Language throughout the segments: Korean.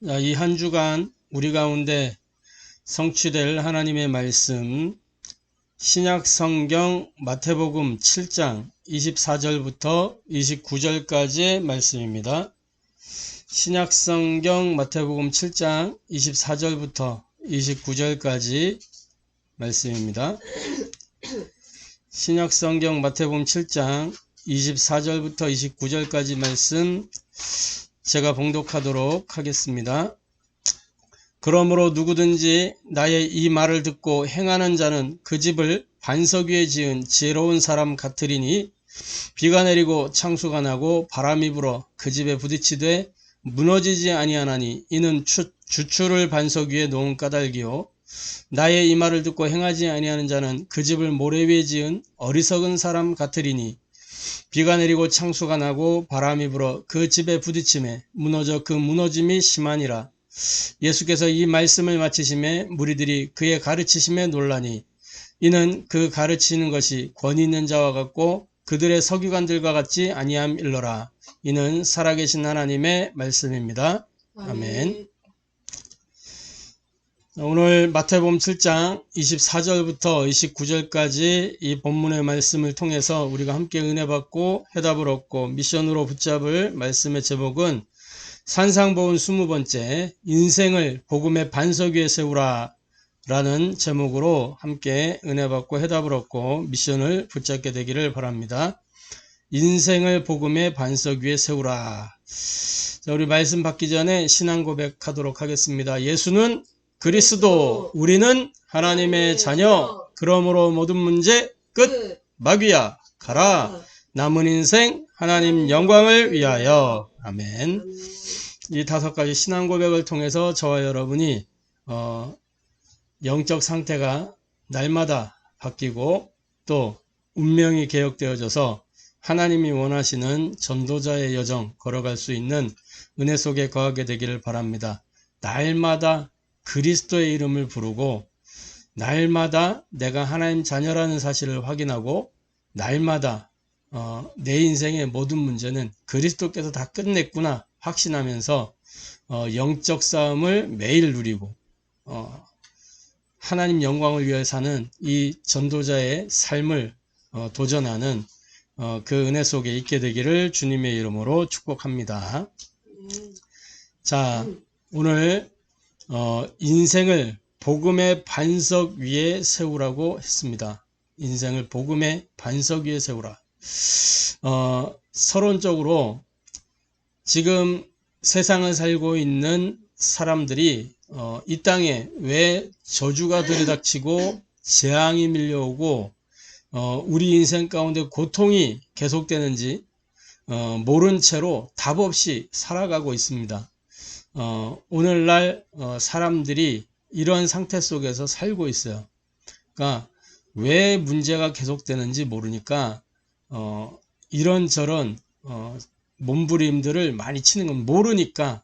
이 한 주간 우리 가운데 성취될 하나님의 말씀, 신약 성경 마태복음 7장 24절부터 29절까지의 말씀입니다. 신약 성경 마태복음 7장 24절부터 29절까지 말씀입니다. 신약 성경 마태복음 7장 24절부터 29절까지 말씀 제가 봉독하도록 하겠습니다. 그러므로 누구든지 나의 이 말을 듣고 행하는 자는 그 집을 반석 위에 지은 지혜로운 사람 같으리니 비가 내리고 창수가 나고 바람이 불어 그 집에 부딪히되 무너지지 아니하나니 이는 주추를 반석 위에 놓은 까닭이요 나의 이 말을 듣고 행하지 아니하는 자는 그 집을 모래 위에 지은 어리석은 사람 같으리니 비가 내리고 창수가 나고 바람이 불어 그 집에 부딪힘에 무너져 그 무너짐이 심하니라. 예수께서 이 말씀을 마치심에 무리들이 그의 가르치심에 놀라니 이는 그 가르치는 것이 권위 있는 자와 같고 그들의 서기관들과 같지 아니함일러라. 이는 살아계신 하나님의 말씀입니다. 아멘. 오늘 마태복음 7장 24절부터 29절까지 이 본문의 말씀을 통해서 우리가 함께 은혜 받고 해답을 얻고 미션으로 붙잡을 말씀의 제목은 산상보훈 20번째 인생을 복음의 반석 위에 세우라 라는 제목으로 함께 은혜 받고 해답을 얻고 미션을 붙잡게 되기를 바랍니다. 인생을 복음의 반석 위에 세우라. 자, 우리 말씀 받기 전에 신앙 고백하도록 하겠습니다. 예수는 그리스도, 우리는 하나님의 자녀, 그러므로 모든 문제 끝, 마귀야 가라, 남은 인생 하나님 영광을 위하여. 아멘. 이 5가지 신앙 고백을 통해서 저와 여러분이 영적 상태가 날마다 바뀌고 또 운명이 개혁되어져서 하나님이 원하시는 전도자의 여정 걸어갈 수 있는 은혜 속에 거하게 되기를 바랍니다. 날마다 그리스도의 이름을 부르고 날마다 내가 하나님 자녀라는 사실을 확인하고 날마다 내 인생의 모든 문제는 그리스도께서 다 끝냈구나 확신하면서 영적 싸움을 매일 누리고 하나님 영광을 위해 사는 이 전도자의 삶을 도전하는 그 은혜 속에 있게 되기를 주님의 이름으로 축복합니다. 자, 오늘 인생을 복음의 반석 위에 세우라고 했습니다. 인생을 복음의 반석 위에 세우라. 서론적으로 지금 세상을 살고 있는 사람들이 이 땅에 왜 저주가 들이닥치고 재앙이 밀려오고 우리 인생 가운데 고통이 계속되는지 모른 채로 답 없이 살아가고 있습니다. 오늘날 사람들이 이런 상태 속에서 살고 있어요. 그러니까 왜 문제가 계속되는지 모르니까 이런저런 몸부림들을 많이 치는 건 모르니까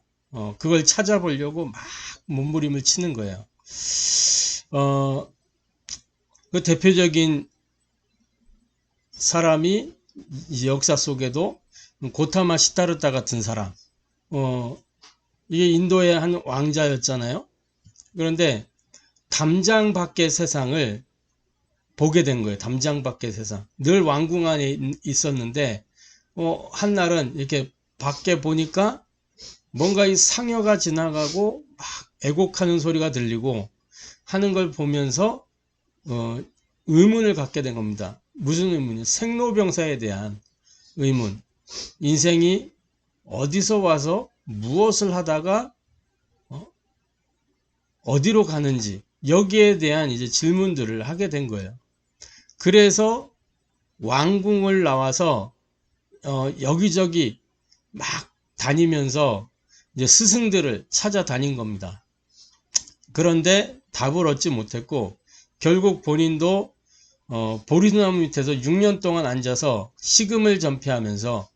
그걸 찾아보려고 막 몸부림을 치는 거예요. 그 대표적인 사람이 역사 속에도 고타마 시타르타 같은 사람, 이게 인도의 한 왕자였잖아요. 그런데 담장 밖의 세상을 보게 된 거예요. 담장 밖의 세상. 늘 왕궁 안에 있었는데 한날은 이렇게 밖에 보니까 뭔가 이 상여가 지나가고 막 애곡하는 소리가 들리고 하는 걸 보면서 의문을 갖게 된 겁니다. 무슨 의문이요? 생로병사에 대한 의문. 인생이 어디서 와서 무엇을 하다가 어디로 가는지 여기에 대한 이제 질문들을 하게 된 거예요. 그래서 왕궁을 나와서 여기저기 막 다니면서 이제 스승들을 찾아다닌 겁니다. 그런데 답을 얻지 못했고 결국 본인도 보리나무 밑에서 6년 동안 앉아서 식음을 전폐하면서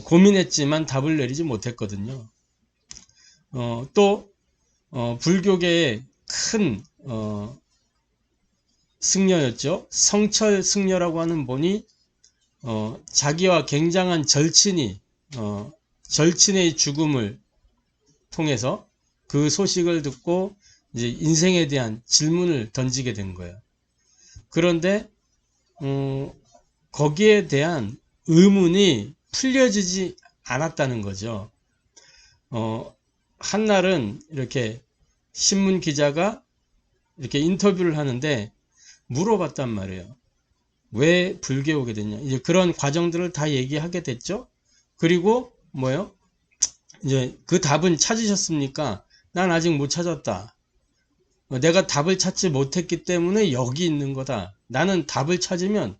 고민했지만 답을 내리지 못했거든요. 또 불교계의 큰 승려였죠. 성철 승려라고 하는 분이 자기와 굉장한 절친이 절친의 죽음을 통해서 그 소식을 듣고 이제 인생에 대한 질문을 던지게 된 거예요. 그런데 거기에 대한 의문이 풀려지지 않았다는 거죠. 한날은 이렇게 신문 기자가 이렇게 인터뷰를 하는데 물어봤단 말이에요. 왜 불교에 오게 됐냐. 이제 그런 과정들을 다 얘기하게 됐죠. 그리고 뭐요? 이제 그 답은 찾으셨습니까? 난 아직 못 찾았다. 내가 답을 찾지 못했기 때문에 여기 있는 거다. 나는 답을 찾으면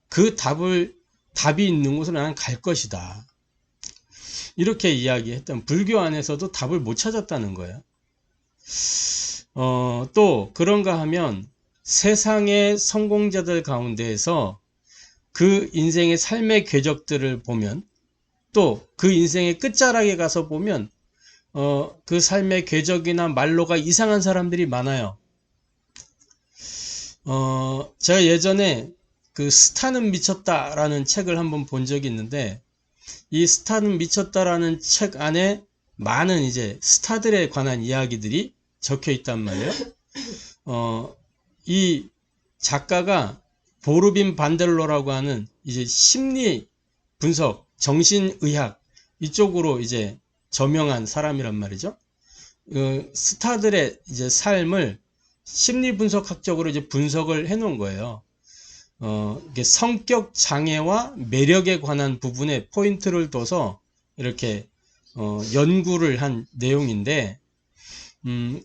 그 답이 있는 곳으로 나는 갈 것이다. 이렇게 이야기했던, 불교 안에서도 답을 못 찾았다는 거예요. 또 그런가 하면 세상의 성공자들 가운데에서 그 인생의 삶의 궤적들을 보면, 또 그 인생의 끝자락에 가서 보면 그 삶의 궤적이나 말로가 이상한 사람들이 많아요. 제가 예전에 그 스타는 미쳤다라는 책을 한번 본 적이 있는데, 이 스타는 미쳤다라는 책 안에 많은 이제 스타들에 관한 이야기들이 적혀 있단 말이에요. 이 작가가 보르빈 반델로라고 하는 이제 심리 분석, 정신의학 이쪽으로 이제 저명한 사람이란 말이죠. 스타들의 이제 삶을 심리 분석학적으로 이제 분석을 해 놓은 거예요. 이게 성격 장애와 매력에 관한 부분에 포인트를 둬서 이렇게 연구를 한 내용인데,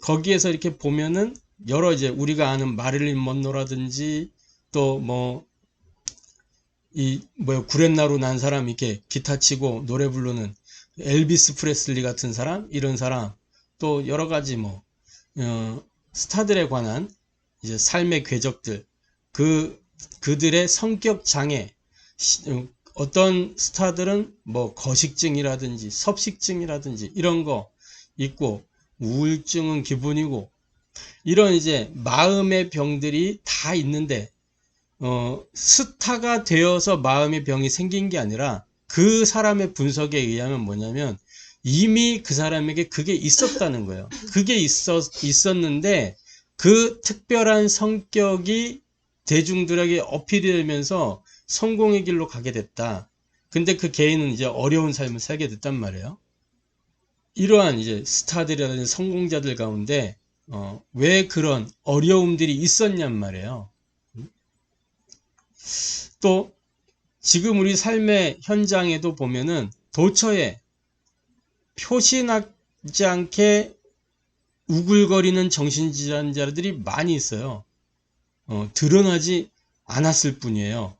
거기에서 이렇게 보면은 여러 이제 우리가 아는 마릴린 먼로라든지 또 뭐 구렛나루 난 사람 이렇게 기타 치고 노래 부르는 엘비스 프레슬리 같은 사람, 이런 사람, 또 여러 가지 스타들에 관한 이제 삶의 궤적들, 그들의 성격 장애, 어떤 스타들은 뭐 거식증이라든지 섭식증이라든지 이런 거 있고, 우울증은 기본이고, 이런 이제 마음의 병들이 다 있는데, 스타가 되어서 마음의 병이 생긴 게 아니라 그 사람의 분석에 의하면 뭐냐면 이미 그 사람에게 그게 있었다는 거예요. 그게 있었는데 그 특별한 성격이 대중들에게 어필이 되면서 성공의 길로 가게 됐다. 근데 그 개인은 이제 어려운 삶을 살게 됐단 말이에요. 이러한 이제 스타들이라든지 성공자들 가운데 왜 그런 어려움들이 있었냔 말이에요. 또 지금 우리 삶의 현장에도 보면은 도처에 표시나지 않게 우글거리는 정신질환자들이 많이 있어요. 드러나지 않았을 뿐이에요.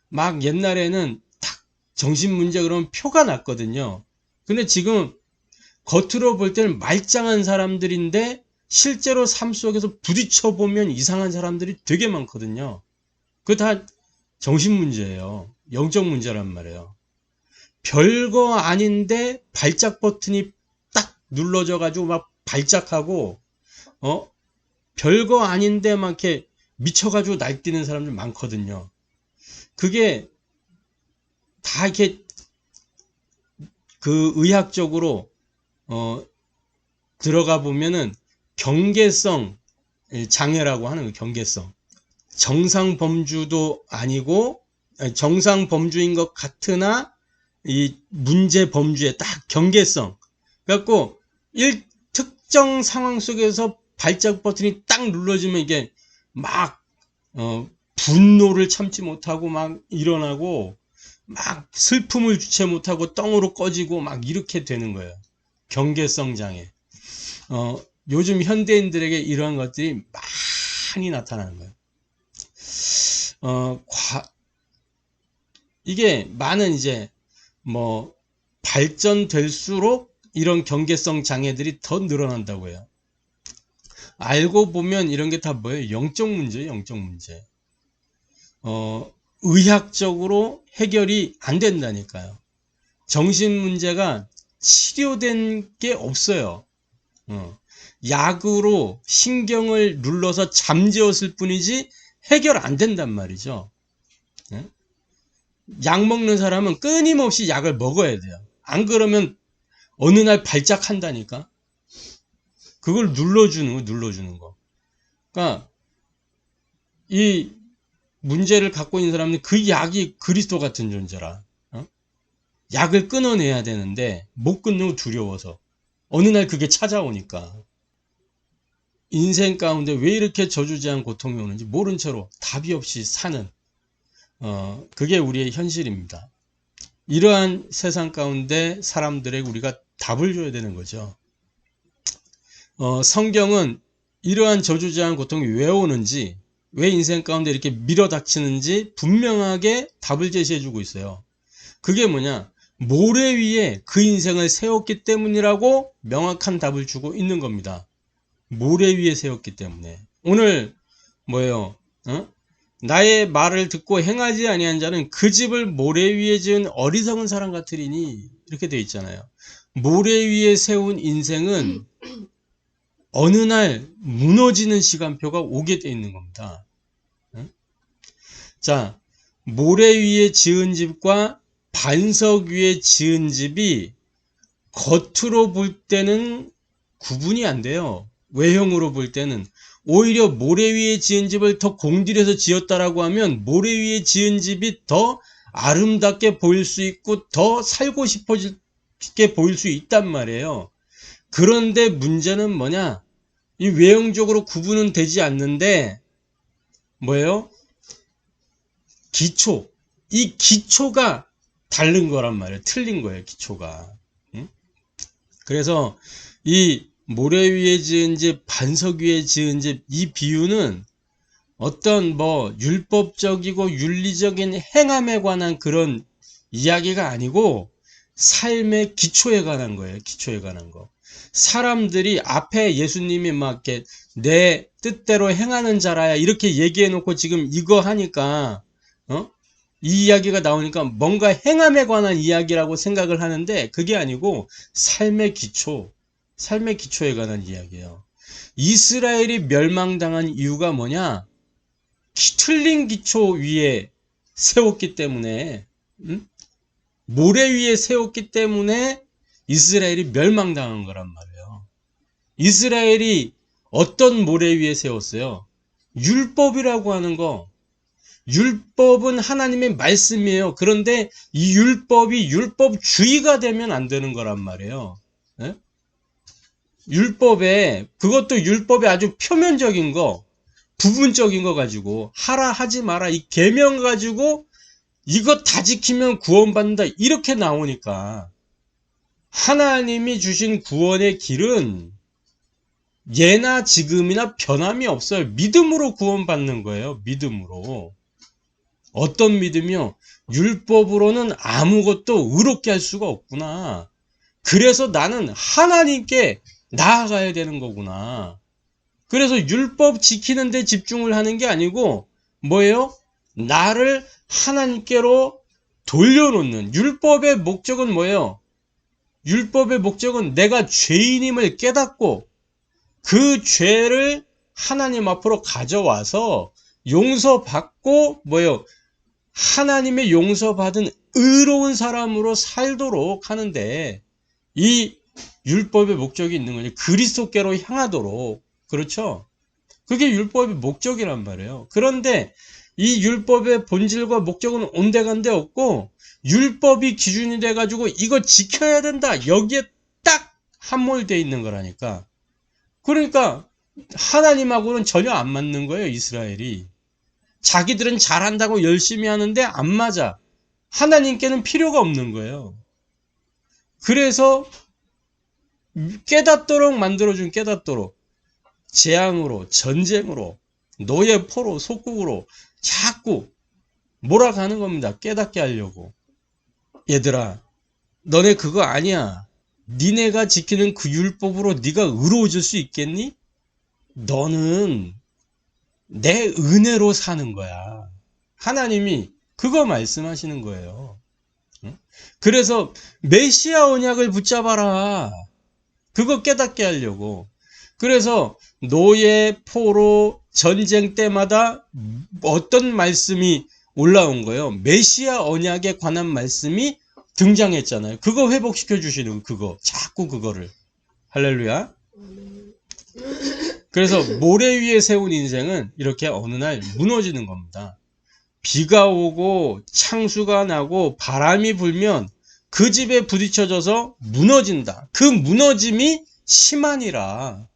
막 옛날에는 딱 정신문제 그러면 표가 났거든요. 근데 지금 겉으로 볼 때는 말짱한 사람들인데 실제로 삶 속에서 부딪혀 보면 이상한 사람들이 되게 많거든요. 그거 다 정신문제예요. 영적 문제란 말이에요. 별거 아닌데 발작 버튼이 딱 눌러져 가지고 막 발작하고, 별거 아닌데 막 이렇게 미쳐가지고 날뛰는 사람들 많거든요. 그게 다 이렇게 그 의학적으로 들어가 보면은 경계성 장애라고 하는 거, 경계성. 정상 범주도 아니고 정상 범주인 것 같으나 이 문제 범주의 딱 경계성. 그래갖고 특정 상황 속에서 발작 버튼이 딱 눌러지면 이게 막 분노를 참지 못하고 막 일어나고, 막 슬픔을 주체 못하고 떵으로 꺼지고 막 이렇게 되는 거예요. 경계성 장애. 요즘 현대인들에게 이러한 것들이 많이 나타나는 거예요. 이게 많은 이제 발전될수록 이런 경계성 장애들이 더 늘어난다고 해요. 알고 보면 이런 게 다 뭐예요? 영적 문제예요, 영적 문제. 의학적으로 해결이 안 된다니까요. 정신 문제가 치료된 게 없어요. 약으로 신경을 눌러서 잠재웠을 뿐이지 해결 안 된단 말이죠. 약 먹는 사람은 끊임없이 약을 먹어야 돼요. 안 그러면 어느 날 발작한다니까. 그걸 눌러주는 거. 그러니까 이 문제를 갖고 있는 사람은 그 약이 그리스도 같은 존재라. 약을 끊어내야 되는데 못 끊는 거 두려워서. 어느 날 그게 찾아오니까. 인생 가운데 왜 이렇게 저주지한 고통이 오는지 모른 채로 답이 없이 사는 그게 우리의 현실입니다. 이러한 세상 가운데 사람들에게 우리가 답을 줘야 되는 거죠. 성경은 이러한 저주지한 고통이 왜 오는지, 왜 인생 가운데 이렇게 밀어닥치는지 분명하게 답을 제시해 주고 있어요. 그게 뭐냐? 모래 위에 그 인생을 세웠기 때문이라고 명확한 답을 주고 있는 겁니다. 모래 위에 세웠기 때문에. 오늘 뭐예요? 나의 말을 듣고 행하지 아니한 자는 그 집을 모래 위에 지은 어리석은 사람 같으리니, 이렇게 되어 있잖아요. 모래 위에 세운 인생은 어느 날 무너지는 시간표가 오게 되어 있는 겁니다. 자, 모래 위에 지은 집과 반석 위에 지은 집이 겉으로 볼 때는 구분이 안 돼요. 외형으로 볼 때는. 오히려 모래 위에 지은 집을 더 공들여서 지었다라고 하면 모래 위에 지은 집이 더 아름답게 보일 수 있고 더 살고 싶게 보일 수 있단 말이에요. 그런데 문제는 뭐냐? 이 외형적으로 구분은 되지 않는데 뭐예요? 기초. 이 기초가 다른 거란 말이에요. 틀린 거예요, 기초가. 그래서 이 모래 위에 지은 집, 반석 위에 지은 집, 이 비유는 어떤 뭐 율법적이고 윤리적인 행함에 관한 그런 이야기가 아니고 삶의 기초에 관한 거예요. 기초에 관한 거. 사람들이 앞에 예수님이 막 이렇게 내 뜻대로 행하는 자라야 이렇게 얘기해 놓고 지금 이거 하니까 이 이야기가 나오니까 뭔가 행함에 관한 이야기라고 생각을 하는데 그게 아니고 삶의 기초에 관한 이야기예요. 이스라엘이 멸망당한 이유가 뭐냐? 틀린 기초 위에 세웠기 때문에, 모래 위에 세웠기 때문에 이스라엘이 멸망당한 거란 말이에요. 이스라엘이 어떤 모래 위에 세웠어요? 율법이라고 하는 거. 율법은 하나님의 말씀이에요. 그런데 이 율법이 율법주의가 되면 안 되는 거란 말이에요. 네? 그것도 율법의 아주 표면적인 거, 부분적인 거 가지고 하라 하지 마라 이 계명 가지고 이거 다 지키면 구원받는다 이렇게 나오니까 하나님이 주신 구원의 길은 예나 지금이나 변함이 없어요. 믿음으로 구원받는 거예요. 믿음으로. 어떤 믿음이요? 율법으로는 아무것도 의롭게 할 수가 없구나. 그래서 나는 하나님께 나아가야 되는 거구나. 그래서 율법 지키는 데 집중을 하는 게 아니고 뭐예요? 나를 하나님께로 돌려놓는. 율법의 목적은 뭐예요? 율법의 목적은 내가 죄인임을 깨닫고 그 죄를 하나님 앞으로 가져와서 용서받고 뭐예요? 하나님의 용서받은 의로운 사람으로 살도록 하는데 이 율법의 목적이 있는 거죠. 그리스도께로 향하도록. 그렇죠? 그게 율법의 목적이란 말이에요. 그런데 이 율법의 본질과 목적은 온데간데 없고 율법이 기준이 돼가지고 이거 지켜야 된다. 여기에 딱 함몰되어 있는 거라니까. 그러니까 하나님하고는 전혀 안 맞는 거예요. 이스라엘이. 자기들은 잘한다고 열심히 하는데 안 맞아. 하나님께는 필요가 없는 거예요. 그래서 깨닫도록 만들어준 깨닫도록 재앙으로, 전쟁으로, 노예포로, 속국으로 자꾸 몰아가는 겁니다. 깨닫게 하려고. 얘들아, 너네 그거 아니야. 니네가 지키는 그 율법으로 네가 의로워질 수 있겠니? 너는 내 은혜로 사는 거야. 하나님이 그거 말씀하시는 거예요. 그래서 메시아 언약을 붙잡아라. 그거 깨닫게 하려고. 그래서 노예, 포로, 전쟁 때마다 어떤 말씀이 올라온 거예요? 메시아 언약에 관한 말씀이 등장했잖아요. 그거 회복시켜 주시는 그거. 자꾸 그거를. 할렐루야. 그래서 모래 위에 세운 인생은 이렇게 어느 날 무너지는 겁니다. 비가 오고 창수가 나고 바람이 불면 그 집에 부딪혀져서 무너진다. 그 무너짐이 심하니라.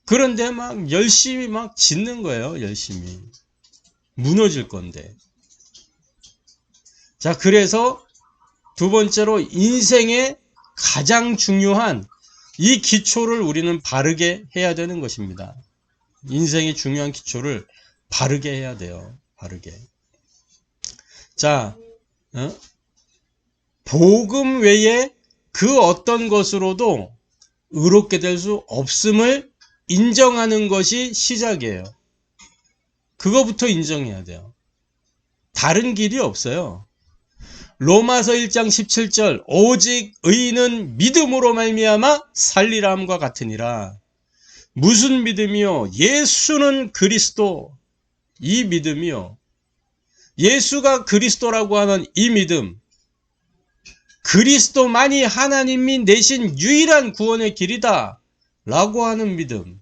그런데 막 열심히 막 짓는 거예요. 열심히. 무너질 건데. 자, 그래서 두 번째로 인생의 가장 중요한 이 기초를 우리는 바르게 해야 되는 것입니다. 인생의 중요한 기초를 바르게 해야 돼요. 바르게. 자, 복음 외에 그 어떤 것으로도 의롭게 될 수 없음을 인정하는 것이 시작이에요. 그거부터 인정해야 돼요. 다른 길이 없어요. 로마서 1장 17절 오직 의인은 믿음으로 말미암아 살리라함과 같으니라. 무슨 믿음이요? 예수는 그리스도. 이 믿음이요. 예수가 그리스도라고 하는 이 믿음. 그리스도만이 하나님이 내신 유일한 구원의 길이다 라고 하는 믿음.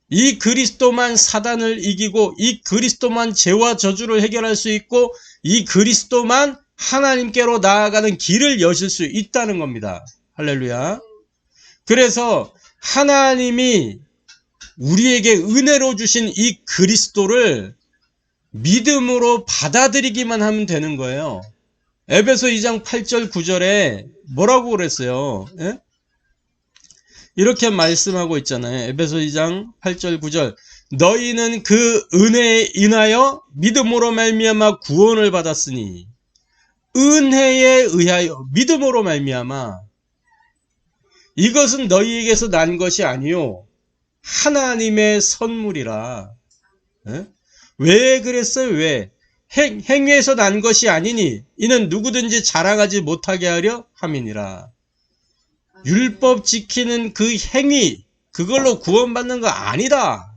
이 그리스도만 사단을 이기고 이 그리스도만 죄와 저주를 해결할 수 있고 이 그리스도만 하나님께로 나아가는 길을 여실 수 있다는 겁니다. 할렐루야. 그래서 하나님이 우리에게 은혜로 주신 이 그리스도를 믿음으로 받아들이기만 하면 되는 거예요. 에베소 2장 8절 9절에 뭐라고 그랬어요? 예? 이렇게 말씀하고 있잖아요. 에베소 2장 8절 9절 너희는 그 은혜에 인하여 믿음으로 말미암아 구원을 받았으니 은혜에 의하여 믿음으로 말미암아 이것은 너희에게서 난 것이 아니요 하나님의 선물이라. 예? 왜 그랬어요? 왜? 행위에서 난 것이 아니니 이는 누구든지 자랑하지 못하게 하려 함이니라. 율법 지키는 그 행위 그걸로 구원받는 거 아니다.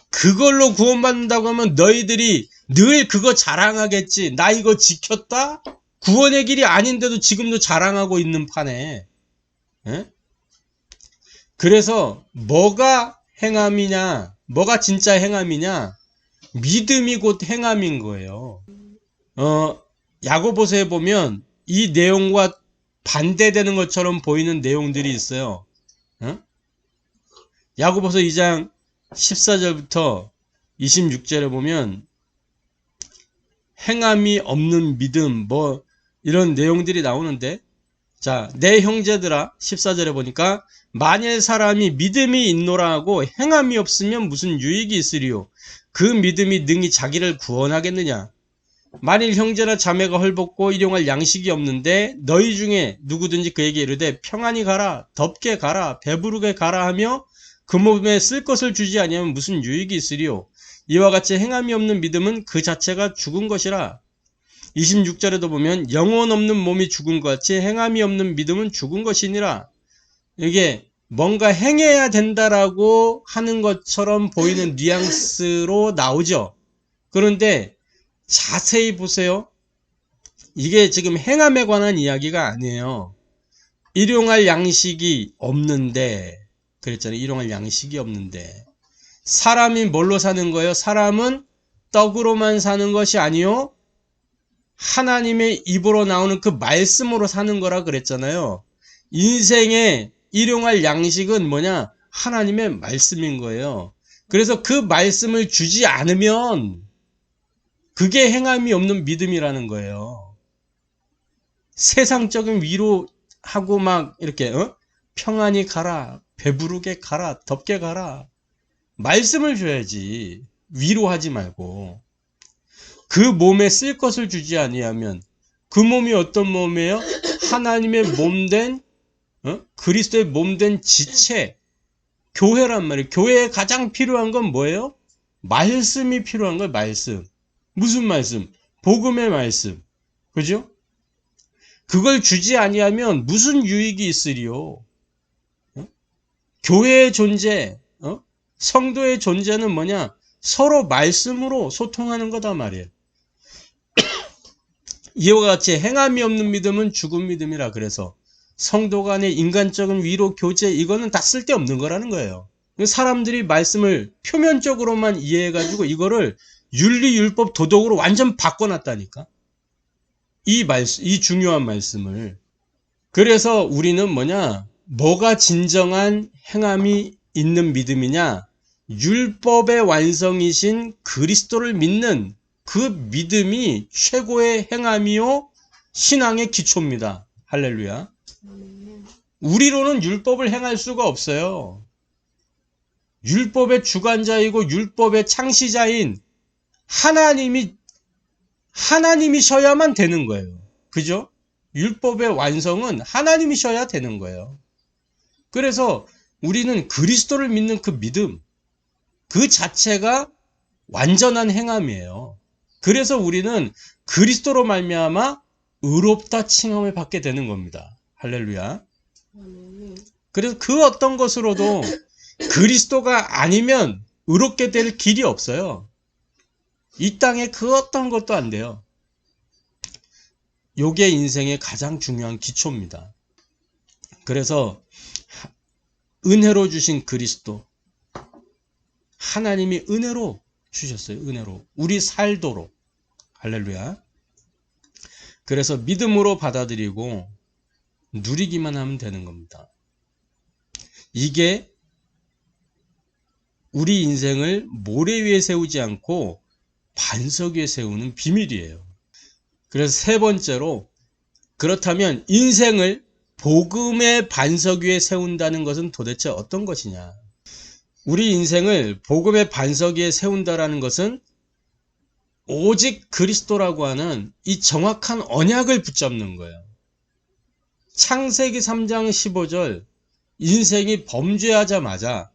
그걸로 구원받는다고 하면 너희들이 늘 그거 자랑하겠지. 나 이거 지켰다? 구원의 길이 아닌데도 지금도 자랑하고 있는 판에. 에? 그래서 뭐가 행함이냐, 뭐가 진짜 행함이냐, 믿음이 곧 행함인 거예요. 야고보서에 보면 이 내용과 반대되는 것처럼 보이는 내용들이 있어요. 야고보서 2장 14절부터 26절에 보면 행함이 없는 믿음 뭐 이런 내용들이 나오는데, 자, 내 형제들아 14절에 보니까 만일 사람이 믿음이 있노라 하고 행함이 없으면 무슨 유익이 있으리요? 그 믿음이 능히 자기를 구원하겠느냐? 만일 형제나 자매가 헐벗고 일용할 양식이 없는데 너희 중에 누구든지 그에게 이르되 평안히 가라, 덥게 가라, 배부르게 가라 하며 그 몸에 쓸 것을 주지 아니하면 무슨 유익이 있으리요? 이와 같이 행함이 없는 믿음은 그 자체가 죽은 것이라. 26절에도 보면 영혼 없는 몸이 죽은 것 같이 행함이 없는 믿음은 죽은 것이니라. 이게 뭔가 행해야 된다라고 하는 것처럼 보이는 뉘앙스로 나오죠. 그런데 자세히 보세요. 이게 지금 행함에 관한 이야기가 아니에요. 일용할 양식이 없는데, 그랬잖아요. 일용할 양식이 없는데. 사람이 뭘로 사는 거예요? 사람은 떡으로만 사는 것이 아니요 하나님의 입으로 나오는 그 말씀으로 사는 거라 그랬잖아요. 인생의 일용할 양식은 뭐냐? 하나님의 말씀인 거예요. 그래서 그 말씀을 주지 않으면 그게 행함이 없는 믿음이라는 거예요. 세상적인 위로하고 막 이렇게 평안히 가라, 배부르게 가라, 덥게 가라. 말씀을 줘야지. 위로하지 말고. 그 몸에 쓸 것을 주지 아니하면 그 몸이 어떤 몸이에요? 하나님의 몸된 그리스도의 몸된 지체, 교회란 말이에요. 교회에 가장 필요한 건 뭐예요? 말씀이 필요한 거예요. 말씀. 무슨 말씀? 복음의 말씀. 그죠? 그걸 주지 아니하면 무슨 유익이 있으리요? 교회의 존재, 성도의 존재는 뭐냐? 서로 말씀으로 소통하는 거다 말이에요. 이와 같이 행함이 없는 믿음은 죽은 믿음이라 그래서 성도 간의 인간적인 위로, 교제, 이거는 다 쓸데없는 거라는 거예요. 사람들이 말씀을 표면적으로만 이해해가지고 이거를 윤리, 율법, 도덕으로 완전 바꿔놨다니까. 이 중요한 말씀을. 그래서 우리는 뭐가 진정한 행함이 있는 믿음이냐? 율법의 완성이신 그리스도를 믿는 그 믿음이 최고의 행함이요 신앙의 기초입니다. 할렐루야. 우리로는 율법을 행할 수가 없어요. 율법의 주관자이고 율법의 창시자인 하나님이셔야만 되는 거예요. 그죠? 율법의 완성은 하나님이셔야 되는 거예요. 그래서 우리는 그리스도를 믿는 그 믿음, 그 자체가 완전한 행함이에요. 그래서 우리는 그리스도로 말미암아 의롭다 칭함을 받게 되는 겁니다. 할렐루야. 그래서 그 어떤 것으로도 그리스도가 아니면 의롭게 될 길이 없어요. 이 땅에 그 어떤 것도 안 돼요. 요게 인생의 가장 중요한 기초입니다. 그래서 은혜로 주신 그리스도, 하나님이 은혜로 주셨어요. 은혜로. 우리 살도록. 할렐루야. 그래서 믿음으로 받아들이고 누리기만 하면 되는 겁니다. 이게 우리 인생을 모래 위에 세우지 않고 반석 위에 세우는 비밀이에요. 그래서 세 번째로, 그렇다면 인생을 복음의 반석 위에 세운다는 것은 도대체 어떤 것이냐? 우리 인생을 복음의 반석 위에 세운다라는 것은 오직 그리스도라고 하는 이 정확한 언약을 붙잡는 거예요. 창세기 3장 15절, 인생이 범죄하자마자,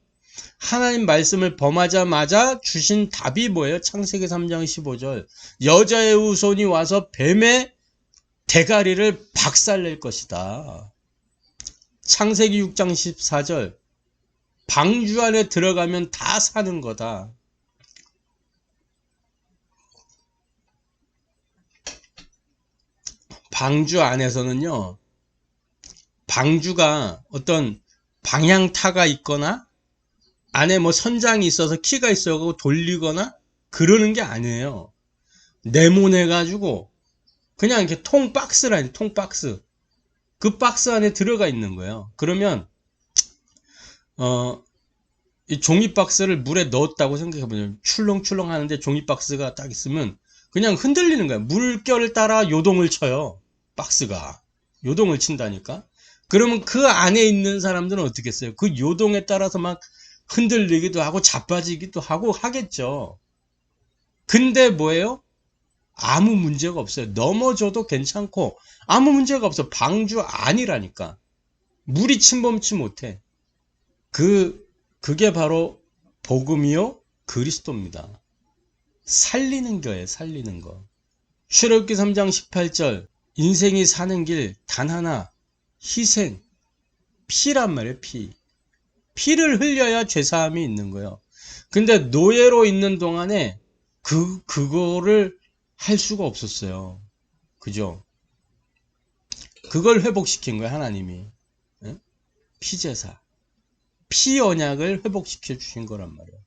하나님 말씀을 범하자마자 주신 답이 뭐예요? 창세기 3장 15절. 여자의 후손이 와서 뱀의 대가리를 박살낼 것이다. 창세기 6장 14절. 방주 안에 들어가면 다 사는 거다. 방주 안에서는요, 방주가 어떤 방향타가 있거나 안에 선장이 있어서 키가 있어서 돌리거나 그러는 게 아니에요. 네모내가지고 그냥 이렇게 통박스라니, 통박스. 그 박스 안에 들어가 있는 거예요. 그러면 이 종이박스를 물에 넣었다고 생각해보면 출렁출렁 하는데 종이박스가 딱 있으면 그냥 흔들리는 거예요. 물결을 따라 요동을 쳐요. 박스가 요동을 친다니까. 그러면 그 안에 있는 사람들은 어떻게 했어요? 그 요동에 따라서 막 흔들리기도 하고 자빠지기도 하고 하겠죠. 근데 뭐예요? 아무 문제가 없어요. 넘어져도 괜찮고 아무 문제가 없어. 방주 안이라니까. 물이 침범치 못해. 그게 바로 복음이요 그리스도입니다. 살리는 거예요. 살리는 거. 출애굽기 3장 18절. 인생이 사는 길 단 하나, 희생, 피란 말이에요. 피를 흘려야 죄사함이 있는 거예요. 근데 노예로 있는 동안에 그거를 할 수가 없었어요. 그죠? 그걸 회복시킨 거예요, 하나님이. 피제사. 피 언약을 회복시켜 주신 거란 말이에요.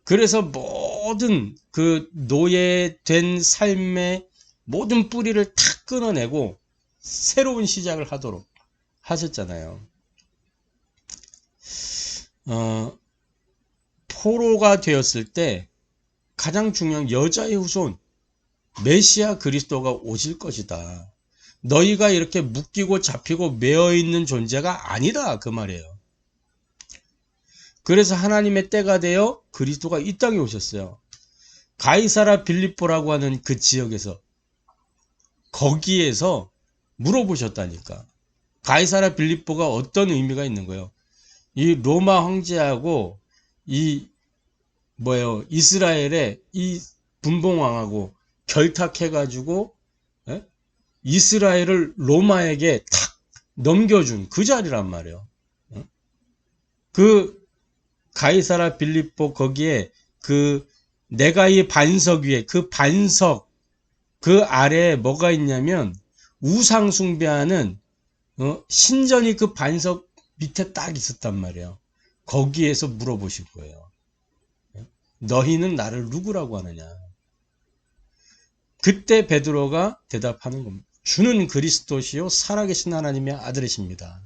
그래서 모든 그 노예된 삶의 모든 뿌리를 탁 끊어내고 새로운 시작을 하도록 하셨잖아요. 포로가 되었을 때 가장 중요한 여자의 후손 메시아 그리스도가 오실 것이다. 너희가 이렇게 묶이고 잡히고 매어 있는 존재가 아니다, 그 말이에요. 그래서 하나님의 때가 되어 그리스도가 이 땅에 오셨어요. 가이사라 빌립보라고 하는 그 지역에서, 거기에서 물어보셨다니까. 가이사라 빌립보가 어떤 의미가 있는 거예요? 이 로마 황제하고 이스라엘의 이 분봉왕하고 결탁해가지고 이스라엘을 로마에게 탁 넘겨준 그 자리란 말이에요. 그 가이사라 빌립보 거기에 내가 이 반석 위에 그 반석 그 아래에 뭐가 있냐면 우상 숭배하는 신전이 그 반석 밑에 딱 있었단 말이에요. 거기에서 물어보실 거예요. 너희는 나를 누구라고 하느냐? 그때 베드로가 대답하는 겁니다. 주는 그리스도시요 살아계신 하나님의 아들이십니다.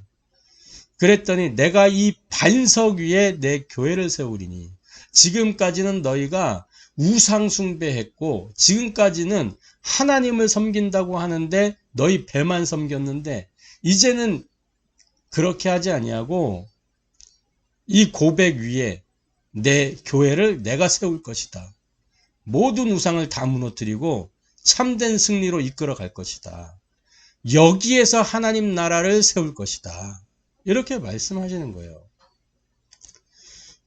그랬더니 내가 이 반석 위에 내 교회를 세우리니, 지금까지는 너희가 우상 숭배했고 지금까지는 하나님을 섬긴다고 하는데 너희 배만 섬겼는데 이제는 그렇게 하지 아니하고 이 고백 위에 내 교회를 내가 세울 것이다. 모든 우상을 다 무너뜨리고 참된 승리로 이끌어 갈 것이다. 여기에서 하나님 나라를 세울 것이다. 이렇게 말씀하시는 거예요.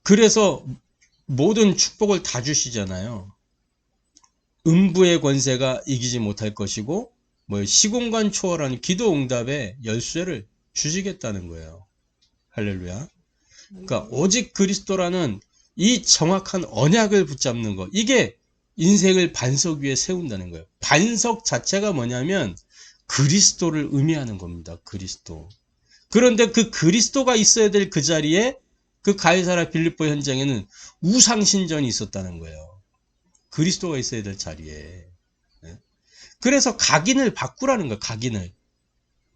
그래서 모든 축복을 다 주시잖아요. 음부의 권세가 이기지 못할 것이고 시공간 초월하는 기도 응답의 열쇠를 주시겠다는 거예요. 할렐루야. 그러니까 오직 그리스도라는 이 정확한 언약을 붙잡는 것, 이게 인생을 반석 위에 세운다는 거예요. 반석 자체가 뭐냐면 그리스도를 의미하는 겁니다. 그리스도. 그런데 그 그리스도가 있어야 될 그 자리에 그 가이사랴 빌립보 현장에는 우상신전이 있었다는 거예요. 그리스도가 있어야 될 자리에. 그래서 각인을 바꾸라는 거예요. 각인을.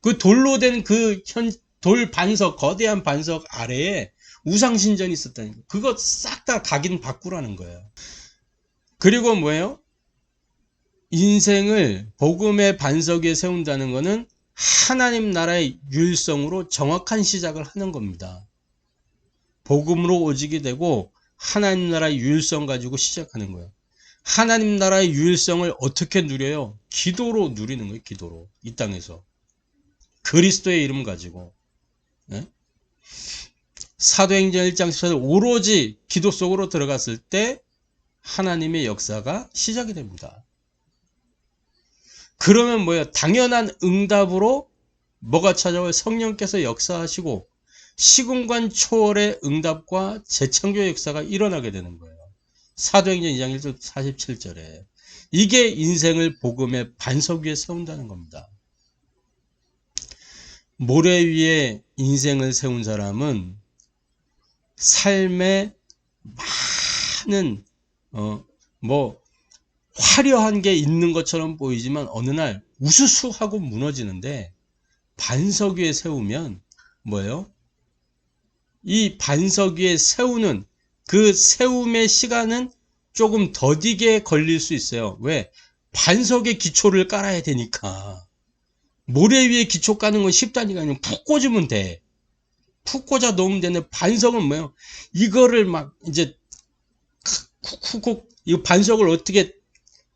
그 돌로 된 그 돌 반석, 거대한 반석 아래에 우상신전이 있었다는 거예요. 그거 싹 다 각인 바꾸라는 거예요. 그리고 뭐예요? 인생을 복음의 반석 위에 세운다는 것은 하나님 나라의 율성으로 정확한 시작을 하는 겁니다. 복음으로 오직이 되고 하나님 나라의 율성 가지고 시작하는 거예요. 하나님 나라의 율성을 어떻게 누려요? 기도로 누리는 거예요. 기도로. 이 땅에서. 그리스도의 이름 가지고. 네? 사도행전 1장 14절 오로지 기도 속으로 들어갔을 때 하나님의 역사가 시작이 됩니다. 그러면 뭐예요? 당연한 응답으로 뭐가 찾아와요? 성령께서 역사하시고 시공간 초월의 응답과 재창조의 역사가 일어나게 되는 거예요. 사도행전 2장 1절 47절에. 이게 인생을 복음의 반석 위에 세운다는 겁니다. 모래 위에 인생을 세운 사람은 삶에 많은 화려한 게 있는 것처럼 보이지만 어느 날 우수수하고 무너지는데, 반석 위에 세우면 뭐예요? 이 반석 위에 세우는 그 세움의 시간은 조금 더디게 걸릴 수 있어요. 왜? 반석의 기초를 깔아야 되니까. 모래 위에 기초 까는 건 쉽다니까. 그냥 푹 꽂으면 돼. 푹 꽂아 놓으면 되는데, 반석은 뭐예요? 이거를 막 이제 쿡쿡쿡 이 반석을 어떻게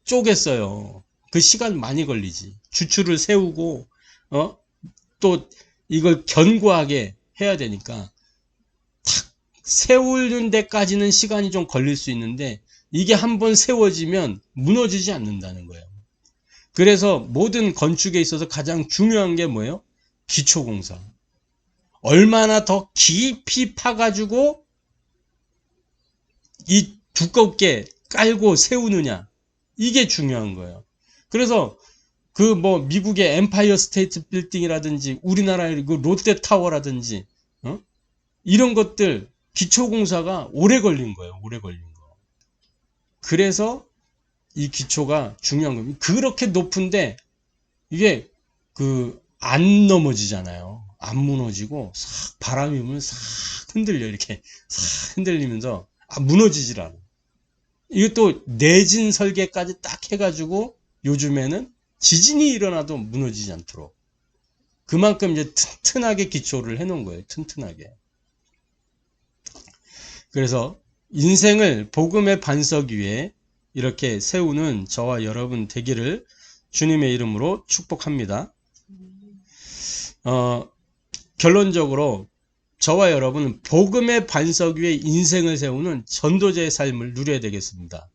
쪼겠어요. 그 시간 많이 걸리지. 주추를 세우고 또 이걸 견고하게 해야 되니까 탁 세우는 데까지는 시간이 좀 걸릴 수 있는데, 이게 한번 세워지면 무너지지 않는다는 거예요. 그래서 모든 건축에 있어서 가장 중요한 게 뭐예요? 기초공사. 얼마나 더 깊이 파가지고 이 두껍게 깔고 세우느냐, 이게 중요한 거예요. 그래서 그 미국의 엠파이어 스테이트 빌딩이라든지 우리나라의 그 롯데타워라든지 이런 것들 기초공사가 오래 걸린 거예요. 오래 걸린 거. 그래서 이 기초가 중요한 겁니다. 그렇게 높은데 이게 안 넘어지잖아요. 안 무너지고 싹 바람이 불면 싹 흔들려. 이렇게 싹 흔들리면서 무너지질 않아. 이것도 내진 설계까지 딱 해가지고 요즘에는 지진이 일어나도 무너지지 않도록 그만큼 이제 튼튼하게 기초를 해놓은 거예요. 튼튼하게. 그래서 인생을 복음의 반석 위에 이렇게 세우는 저와 여러분 되기를 주님의 이름으로 축복합니다. 결론적으로 저와 여러분은 복음의 반석 위에 인생을 세우는 전도자의 삶을 누려야 되겠습니다.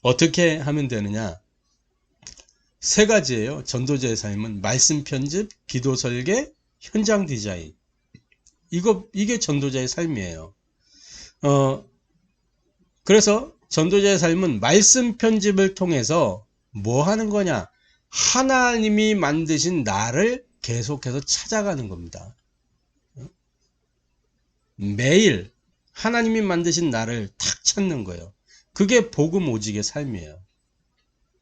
어떻게 하면 되느냐? 세 가지예요. 전도자의 삶은 말씀 편집, 기도 설계, 현장 디자인. 이게 전도자의 삶이에요. 그래서 전도자의 삶은 말씀 편집을 통해서 뭐 하는 거냐? 하나님이 만드신 나를 계속해서 찾아가는 겁니다. 매일 하나님이 만드신 나를 탁 찾는 거예요. 그게 복음 오직의 삶이에요.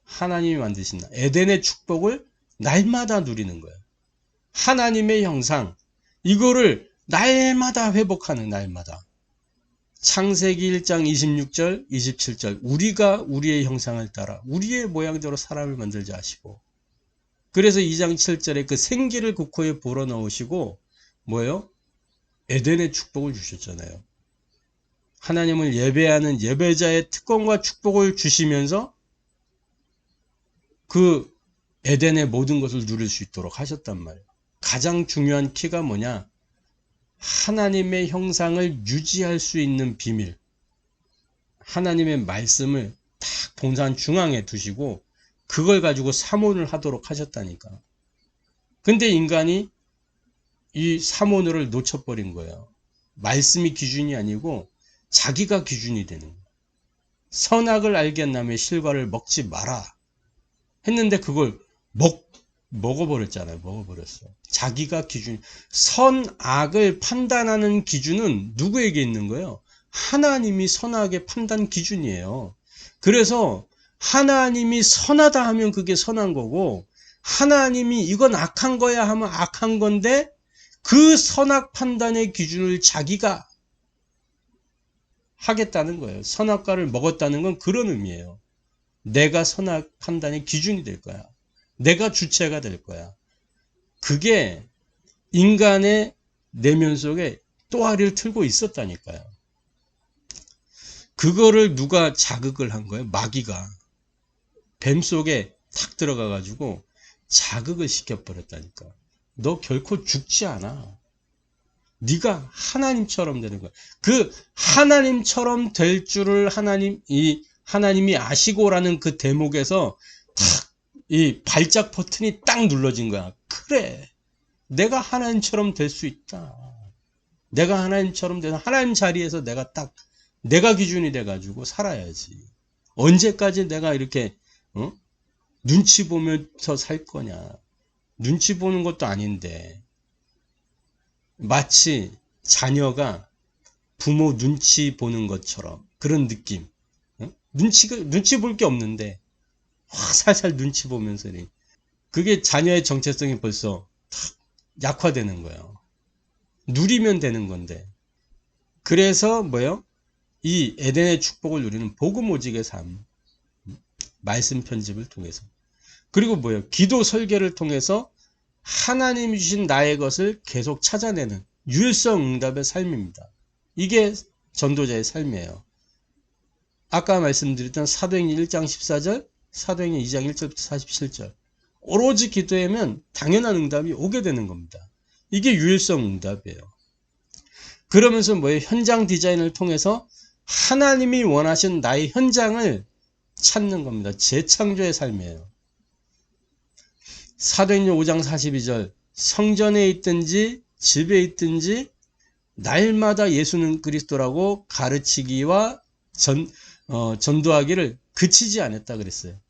하나님이 만드신 나, 에덴의 축복을 날마다 누리는 거예요. 하나님의 형상, 이거를 날마다 회복하는, 날마다. 창세기 1장 26절, 27절, 우리가 우리의 형상을 따라 우리의 모양대로 사람을 만들자 하시고, 그래서 2장 7절에 그 생기를 그 코에 불어넣으시고 뭐예요? 에덴의 축복을 주셨잖아요. 하나님을 예배하는 예배자의 특권과 축복을 주시면서 그 에덴의 모든 것을 누릴 수 있도록 하셨단 말이에요. 가장 중요한 키가 뭐냐? 하나님의 형상을 유지할 수 있는 비밀. 하나님의 말씀을 딱 동산 중앙에 두시고 그걸 가지고 사모를 하도록 하셨다니까. 근데 인간이 이 사모를 놓쳐버린 거예요. 말씀이 기준이 아니고 자기가 기준이 되는 거예요. 선악을 알겠나며 실과를 먹지 마라 했는데 그걸 먹어버렸잖아요. 먹어버렸어. 자기가 기준, 선악을 판단하는 기준은 누구에게 있는 거예요? 하나님이 선악의 판단 기준이에요. 그래서 하나님이 선하다 하면 그게 선한 거고, 하나님이 이건 악한 거야 하면 악한 건데, 그 선악 판단의 기준을 자기가 하겠다는 거예요. 선악과를 먹었다는 건 그런 의미예요. 내가 선악 판단의 기준이 될 거야. 내가 주체가 될 거야. 그게 인간의 내면 속에 또아리를 틀고 있었다니까요. 그거를 누가 자극을 한 거예요? 마귀가. 뱀 속에 탁 들어가 가지고 자극을 시켜버렸다니까. 너 결코 죽지 않아. 네가 하나님처럼 되는 거야. 그 하나님처럼 될 줄을 하나님이 아시고라는 그 대목에서 탁 이 발작 버튼이 딱 눌러진 거야. 그래. 내가 하나님처럼 될 수 있다. 내가 하나님처럼 돼서 하나님 자리에서 내가 기준이 돼가지고 살아야지. 언제까지 내가 이렇게 눈치 보면서 살 거냐. 눈치 보는 것도 아닌데 마치 자녀가 부모 눈치 보는 것처럼 그런 느낌. 눈치 볼 게 없는데 살살 눈치 보면서 그게 자녀의 정체성이 벌써 탁 약화되는 거예요. 누리면 되는 건데. 그래서 뭐예요? 이 에덴의 축복을 누리는 복음 오직의 삶. 말씀 편집을 통해서. 그리고 뭐예요? 기도 설계를 통해서 하나님이 주신 나의 것을 계속 찾아내는 유일성 응답의 삶입니다. 이게 전도자의 삶이에요. 아까 말씀드렸던 사도행전 1장 14절, 사도행전 2장 1절부터 47절. 오로지 기도하면 당연한 응답이 오게 되는 겁니다. 이게 유일성 응답이에요. 그러면서 뭐예요? 현장 디자인을 통해서 하나님이 원하신 나의 현장을 찾는 겁니다. 재창조의 삶이에요. 사도행전 5장 42절 성전에 있든지 집에 있든지 날마다 예수는 그리스도라고 가르치기와 전도하기를 그치지 않았다 그랬어요.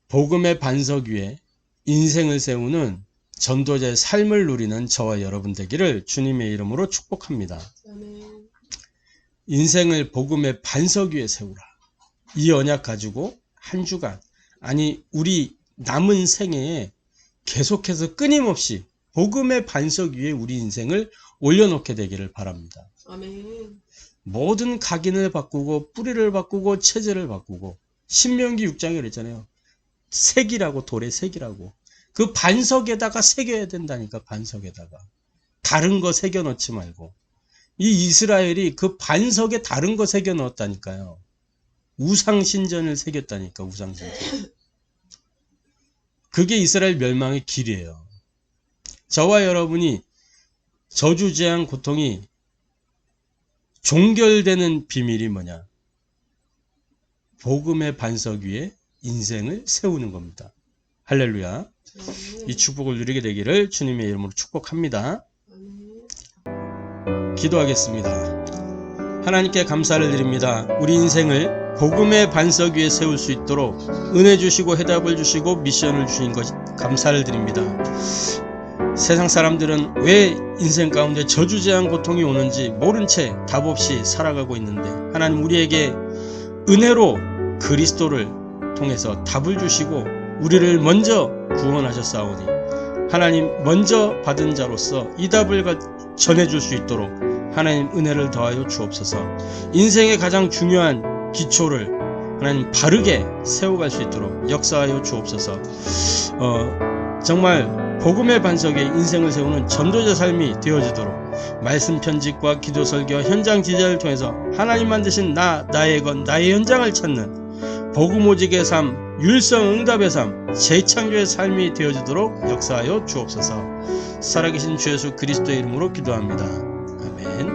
복음의 반석 위에 인생을 세우는 전도자의 삶을 누리는 저와 여러분 되기를 주님의 이름으로 축복합니다. 아멘. 인생을 복음의 반석 위에 세우라. 이 언약 가지고 한 주간, 아니 우리 남은 생애에 계속해서 끊임없이 복음의 반석 위에 우리 인생을 올려놓게 되기를 바랍니다. 아멘. 모든 각인을 바꾸고 뿌리를 바꾸고 체제를 바꾸고 신명기 6장에 그랬잖아요. 색이라고, 돌의 색이라고. 그 반석에다가 새겨야 된다니까. 반석에다가 다른 거 새겨 넣지 말고. 이 이스라엘이 그 반석에 다른 거 새겨 넣었다니까요. 우상신전을 새겼다니까. 우상신전. 그게 이스라엘 멸망의 길이에요. 저와 여러분이 저주재앙 고통이 종결되는 비밀이 뭐냐? 복음의 반석 위에 인생을 세우는 겁니다. 할렐루야. 이 축복을 누리게 되기를 주님의 이름으로 축복합니다. 기도하겠습니다. 하나님께 감사를 드립니다. 우리 인생을 복음의 반석 위에 세울 수 있도록 은혜 주시고 해답을 주시고 미션을 주신 것 감사를 드립니다. 세상 사람들은 왜 인생 가운데 저주제한 고통이 오는지 모른 채 답 없이 살아가고 있는데 하나님 우리에게 은혜로 그리스도를 통해서 답을 주시고 우리를 먼저 구원하셨사오니 하나님 먼저 받은 자로서 이 답을 전해줄 수 있도록 하나님 은혜를 더하여 주옵소서. 인생의 가장 중요한 기초를 하나님 바르게 세워갈 수 있도록 역사하여 주옵소서. 정말 복음의 반석에 인생을 세우는 전도자 삶이 되어지도록 말씀 편집과 기도 설교 현장 지자를 통해서 하나님 만드신 나의 것 나의 현장을 찾는 복음 오직의 삶 율성 응답의 삶 재창조의 삶이 되어지도록 역사하여 주옵소서. 살아계신 주 예수 그리스도의 이름으로 기도합니다. 아멘.